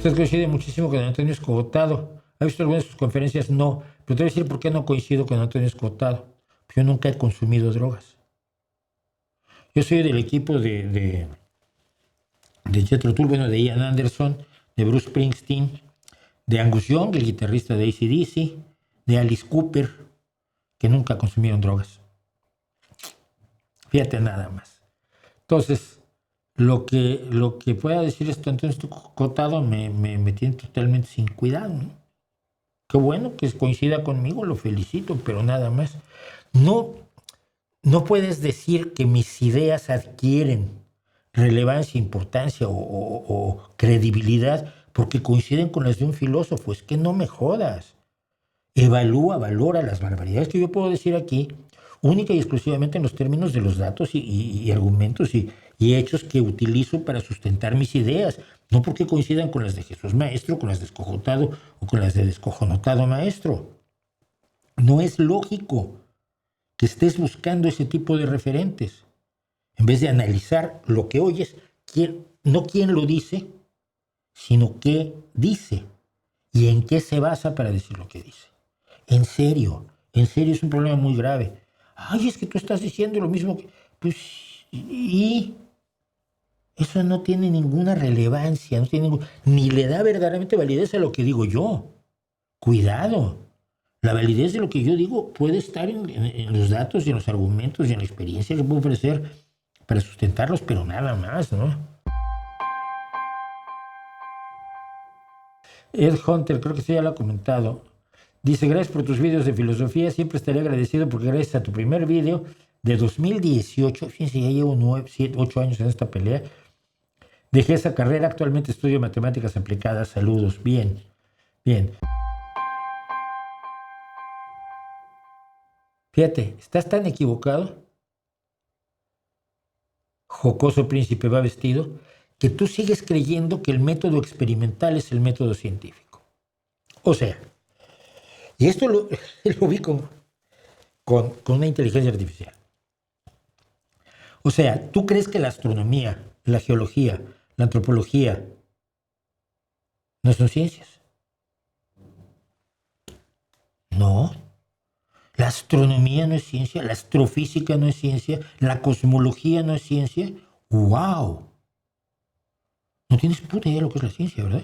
Usted coincide muchísimo con Antonio Escogotado. ¿Ha visto algunas de sus conferencias? No. Pero te voy a decir por qué no coincido con Antonio Escogotado. Yo nunca he consumido drogas. Yo soy del equipo de Jethro Tull, bueno, de Ian Anderson, de Bruce Springsteen, de Angus Young, el guitarrista de AC/DC, de Alice Cooper, que nunca consumieron drogas. Fíjate nada más. Entonces, lo que pueda decir esto Antonio Escogotado me tiene totalmente sin cuidado, ¿no? Qué bueno que coincida conmigo, lo felicito, pero nada más. No puedes decir que mis ideas adquieren relevancia, importancia o credibilidad porque coinciden con las de un filósofo. Es que no me jodas. Evalúa, valora las barbaridades que yo puedo decir aquí, única y exclusivamente en los términos de los datos y argumentos y hechos que utilizo para sustentar mis ideas, no porque coincidan con las de Jesús Maestro, con las de Escogotado o con las de Descojonotado Maestro. No es lógico que estés buscando ese tipo de referentes, en vez de analizar lo que oyes, no quién lo dice, sino qué dice y en qué se basa para decir lo que dice. En serio es un problema muy grave. Ay, es que tú estás diciendo lo mismo que... Pues, y eso no tiene ninguna relevancia, ni le da verdaderamente validez a lo que digo yo. Cuidado. La validez de lo que yo digo puede estar en los datos y en los argumentos y en la experiencia que puedo ofrecer para sustentarlos, pero nada más, ¿no? Ed Hunter, creo que sí ya lo ha comentado. Dice, gracias por tus vídeos de filosofía, siempre estaré agradecido porque gracias a tu primer vídeo de 2018, fíjense, ya llevo 8 años en esta pelea, dejé esa carrera, actualmente estudio matemáticas aplicadas, saludos, bien. Fíjate, estás tan equivocado, jocoso príncipe va vestido, que tú sigues creyendo que el método experimental es el método científico. O sea, y esto lo vi con una inteligencia artificial. O sea, ¿tú crees que la astronomía, la geología, la antropología no son ciencias? No. La astronomía no es ciencia, la astrofísica no es ciencia, la cosmología no es ciencia. ¡Wow! No tienes puta idea de lo que es la ciencia, ¿verdad?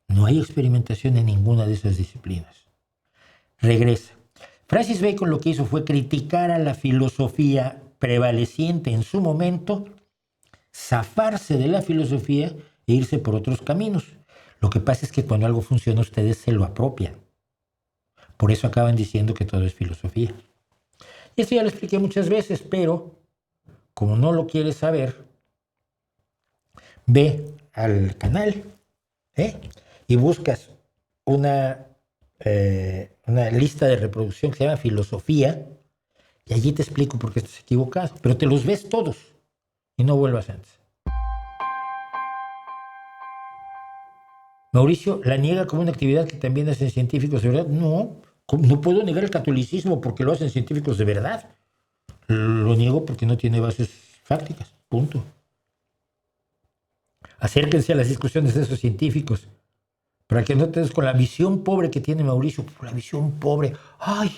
No hay experimentación en ninguna de esas disciplinas. Regresa. Francis Bacon lo que hizo fue criticar a la filosofía prevaleciente en su momento, zafarse de la filosofía e irse por otros caminos. Lo que pasa es que cuando algo funciona ustedes se lo apropian. Por eso acaban diciendo que todo es filosofía. Y esto ya lo expliqué muchas veces, pero como no lo quieres saber, ve al canal y buscas una lista de reproducción que se llama filosofía y allí te explico por qué estás equivocado. Pero te los ves todos y no vuelvas antes. Mauricio la niega como una actividad que también hacen científicos de verdad. No puedo negar el catolicismo porque lo hacen científicos de verdad. Lo niego porque no tiene bases fácticas. Punto. Acérquense a las discusiones de esos científicos para que no te des con la visión pobre que tiene Mauricio. La visión pobre. ¡Ay!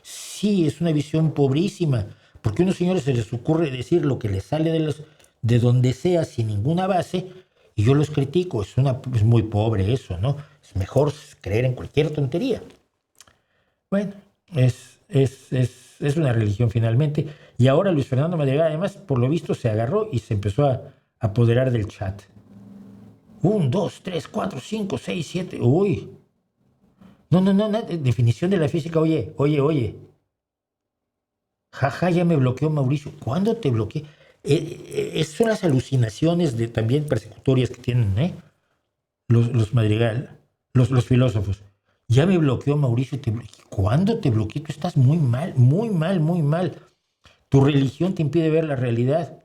Sí, es una visión pobrísima. Porque a unos señores se les ocurre decir lo que les sale de donde sea sin ninguna base y yo los critico. Es muy pobre eso, ¿no? Es mejor creer en cualquier tontería. Bueno, es una religión finalmente. Y ahora Luis Fernando Madrigal, además, por lo visto, se agarró y se empezó a apoderar del chat. 1, 2, 3, 4, 5, 6, 7. Uy. No. Definición de la física. Oye. Jaja, ya me bloqueó Mauricio. ¿Cuándo te bloqueé? Son las alucinaciones también persecutorias que tienen los Madrigal, los filósofos. Ya me bloqueó Mauricio. ¿Cuándo te bloqueé? Tú estás muy mal. Tu religión te impide ver la realidad.